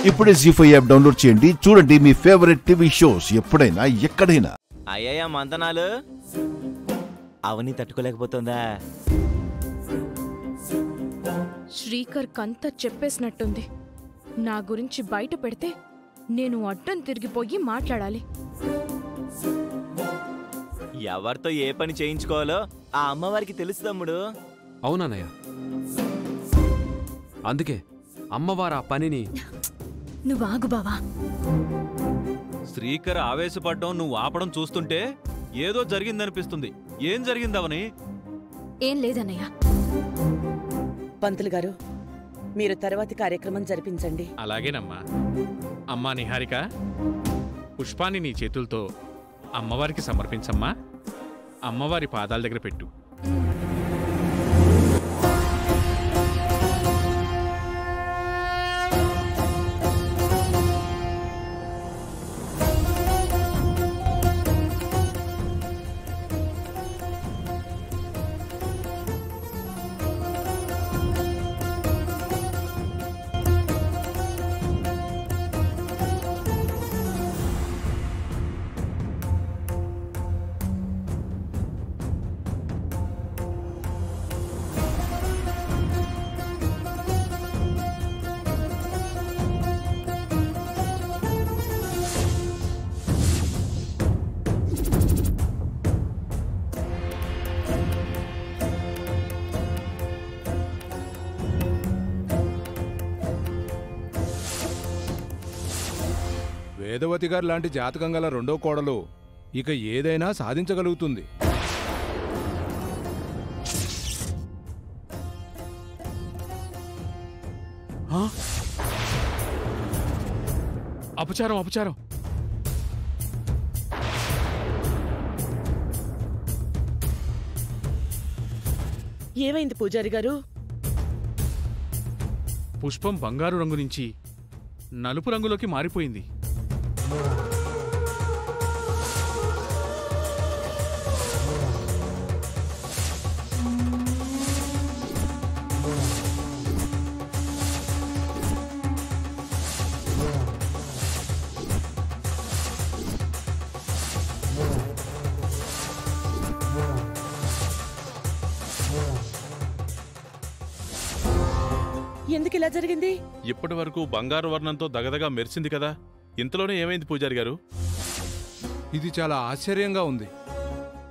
ఇప్పుడే జీ5 app download చేయండి. చూడండి మీ ఫేవరెట్ టీవీ షోస్ ఎప్పుడైనా ఎక్కడైనా. అయ్యా మంతనాలు అవని తట్టుకోలేకపోతుందా? శ్రీకర్ కంతా చెప్పేసినట్టుంది. నా గురించి బయట పెడితే నేను అడ్డం తిరిగిపోయి మాట్లాడాలి. ఎవరితో ఏ పని చేయించుకోవాలో ఆ అమ్మవారికి తెలుసు తమ్ముడు. అవునన్నయ్య, అందుకే అమ్మవారు ఆ పనిని. నువ్వు ఆగు బావా. శ్రీకర్ ఆవేశపడ్డం నువ్వు ఆపడం చూస్తుంటే ఏదో జరిగిందనిపిస్తుంది. ఏం జరిగిందవని? ఏం లేదన్నయ్య. పంతులు గారు, మీరు తర్వాతి కార్యక్రమం జరిపించండి. అలాగేనమ్మా. అమ్మా నిహారిక, పుష్పాన్ని నీ చేతులతో అమ్మవారికి సమర్పించమ్మా. అమ్మవారి పాదాల దగ్గర పెట్టు. వేదవతి గారు లాంటి జాతకం గల రెండో కోడలు ఇక ఏదైనా సాధించగలుగుతుంది. అపచారం, అపచారం. ఏమైంది పూజారి గారు? పుష్పం బంగారు రంగు నుంచి నలుపు రంగులోకి మారిపోయింది. ఎందుకు ఇలా జరిగింది? ఇప్పటి వరకు బంగారు వర్ణంతో దగదగా మెరిసింది కదా, ఇంతలోనే ఏమైంది పూజారి గారు? ఇది చాలా ఆశ్చర్యంగా ఉంది.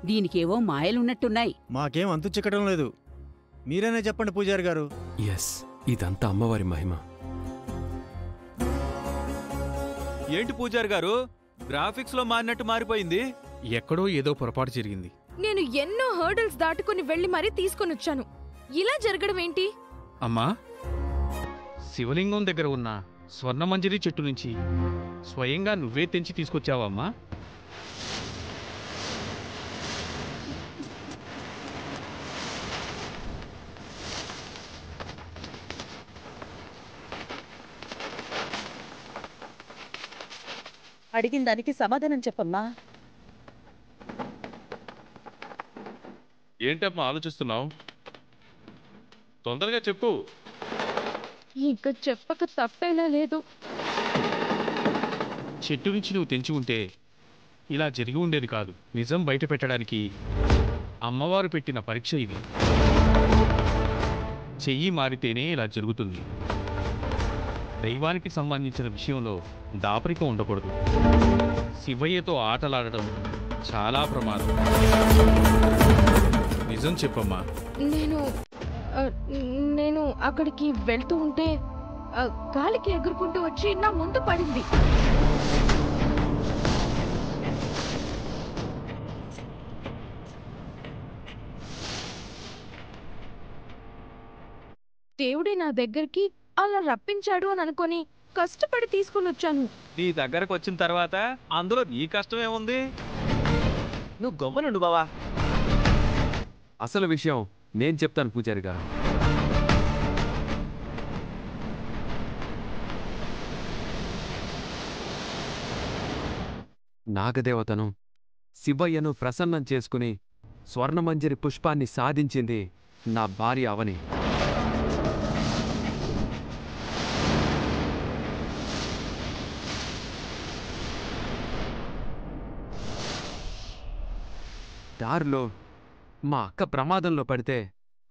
దీనికేవో మాయలున్నట్టున్నాయి. మాకేం అంతు చిక్కడం లేదు. మీరైనా చెప్పండి పూజారి గారు. ఎస్, ఇదంతా అమ్మవారి మహిమ. ఏంటి పూజారి గారు, గ్రాఫిక్స్ లో మారినట్టు మారిపోయింది? ఎక్కడో ఏదో పొరపాటు జరిగింది. నేను ఎన్నో హర్డల్స్ దాటుకుని వెళ్లి మరీ తీసుకుని వచ్చాను. ఇలా జరగడం ఏంటి? అమ్మా, శివలింగం దగ్గర ఉన్న స్వర్ణమంజరి చెట్టు నుంచి స్వయంగా నువ్వే తెంచి తీసుకొచ్చావమ్మా? అడిగిన దానికి సమాధానం చెప్పమ్మా. ఏంటమ్మా ఆలోచిస్తున్నావు? తొందరగా చెప్పు. ఇక చెప్పక తప్పేలా లేదు. చెట్టు నుంచి నువ్వు తెంచి ఉంటే ఇలా జరిగి ఉండేది కాదు. నిజం బయట పెట్టడానికి అమ్మవారు పెట్టిన పరీక్ష ఇది. చెయ్యి మారితేనే ఇలా జరుగుతుంది. దైవానికి సంబంధించిన విషయంలో దాపరికం ఉండకూడదు. శివయ్యతో ఆటలాడటం చాలా ప్రమాదం. నిజం చెప్పమ్మా. నేను అక్కడికి వెళ్తూ ఉంటే గాలికి ఎగురుకుంటూ వచ్చి నా ముందు పడింది. దేవుడే నా దగ్గరికి అలా రప్పించాడు అని అనుకొని కష్టపడి తీసుకుని వచ్చాను. నీ దగ్గరకు వచ్చిన తర్వాత అందులో నీ కష్టమేముంది? నువ్వు గొప్పనుండు బావా. అసలు విషయం నేను చెప్తాను పూజారి గారు. నాగదేవతను శివయ్యను ప్రసన్నం చేసుకుని స్వర్ణమంజరి పుష్పాన్ని సాధించింది నా భార్య అవని. దారిలో మా అక్క ప్రమాదంలో పడితే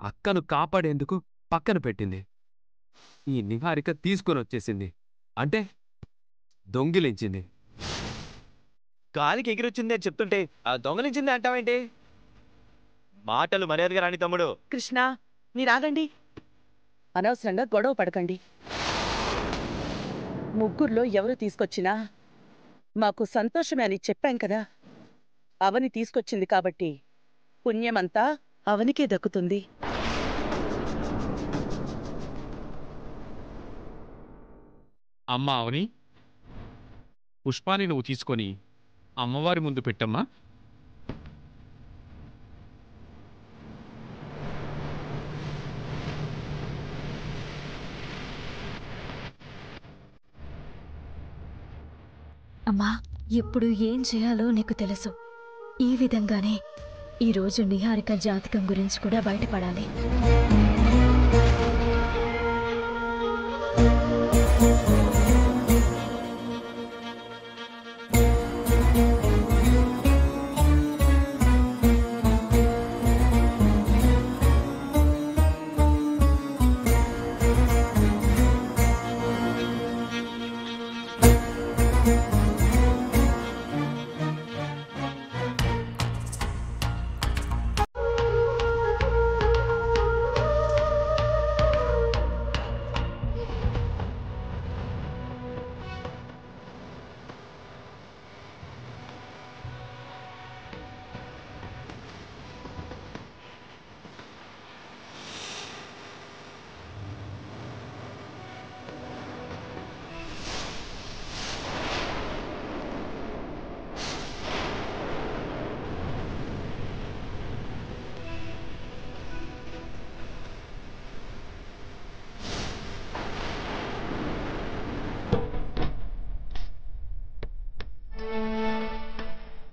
అక్కను కాపాడేందుకు పక్కన పెట్టింది. ఈ నిహారిక తీసుకొని వచ్చేసింది. అంటే దొంగిలించింది. గాలికి ఎగిరొచ్చింది అని చెప్తుంటే ఆ దొంగలించింది అంటావేంటి? మాటలు మర్యాదగా రాని తమ్ముడు. కృష్ణ మీరాగండి. అనవసరంగా గొడవ పడకండి. ముగ్గురులో ఎవరు తీసుకొచ్చినా మాకు సంతోషమే అని చెప్పాం కదా. అవని తీసుకొచ్చింది కాబట్టి పుణ్యమంతా అవనికే దక్కుతుంది. అమ్మా అవని, పుష్పాన్ని నువ్వు తీసుకొని అమ్మవారి ముందు పెట్టమ్మా. అమ్మా, ఎప్పుడు ఏం చేయాలో నీకు తెలుసు. ఈ విధంగానే ఈరోజు నిహారిక జాతకం గురించి కూడా బయటపడాలి.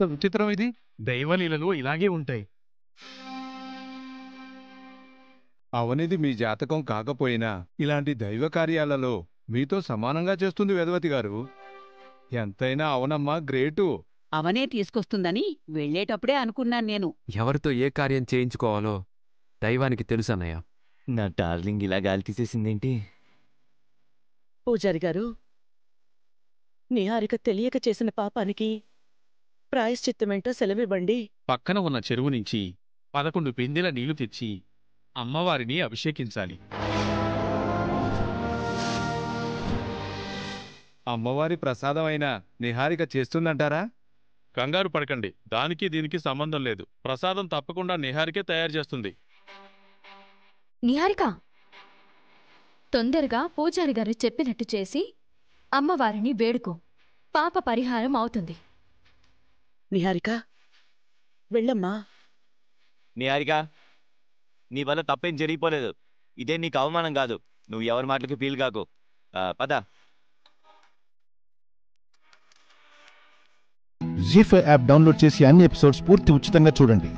విచిత్రం ఇది. దైవలీలలు ఇలాగే ఉంటాయి. అవనిది మీ జాతకం కాకపోయినా ఇలాంటి దైవ కార్యాలలో మీతో సమానంగా చేస్తుంది వేదవతి గారు. ఎంతైనా అవనమ్మ గ్రేటు. అవనే తీసుకొస్తుందని వెళ్ళేటప్పుడే అనుకున్నాను నేను. ఎవరితో ఏ కార్యం చేయించుకోవాలో దైవానికి తెలుసన్నయ్య. నా డార్లింగ్ ఇలా గాలి తీసేసిందేంటి? పూజారి గారు, నిహారిక తెలియక చేసిన పాపానికి ప్రాయశ్చిత్తమేంటో సెలవివ్వండి. పక్కన ఉన్న చెరువు నుంచి 11 బిందెల నీళ్లు తెచ్చి అమ్మవారిని అభిషేకించాలి. అమ్మవారి ప్రసాదమైన నిహారిక చేస్తుందంటారా? కంగారు పడకండి, దానికి దీనికి సంబంధం లేదు. ప్రసాదం తప్పకుండా నిహారికే తయారు చేస్తుంది. నిహారిక, తొందరగా పూజారి గారు చెప్పినట్టు చేసి అమ్మవారిని వేడుకో. పాప పరిహారం అవుతుంది. నిహారిక, వెళ్ళమ్మా. నిహారిక, నీ వల్ల తప్పేం జరిగిపోలేదు. ఇదే నీకు అవమానం కాదు. నువ్వు ఎవరి మాటలకి ఫీల్ కాకు. పద. జీ5 యాప్ డౌన్లోడ్ చేసి అన్ని ఎపిసోడ్స్ పూర్తి ఉచితంగా చూడండి.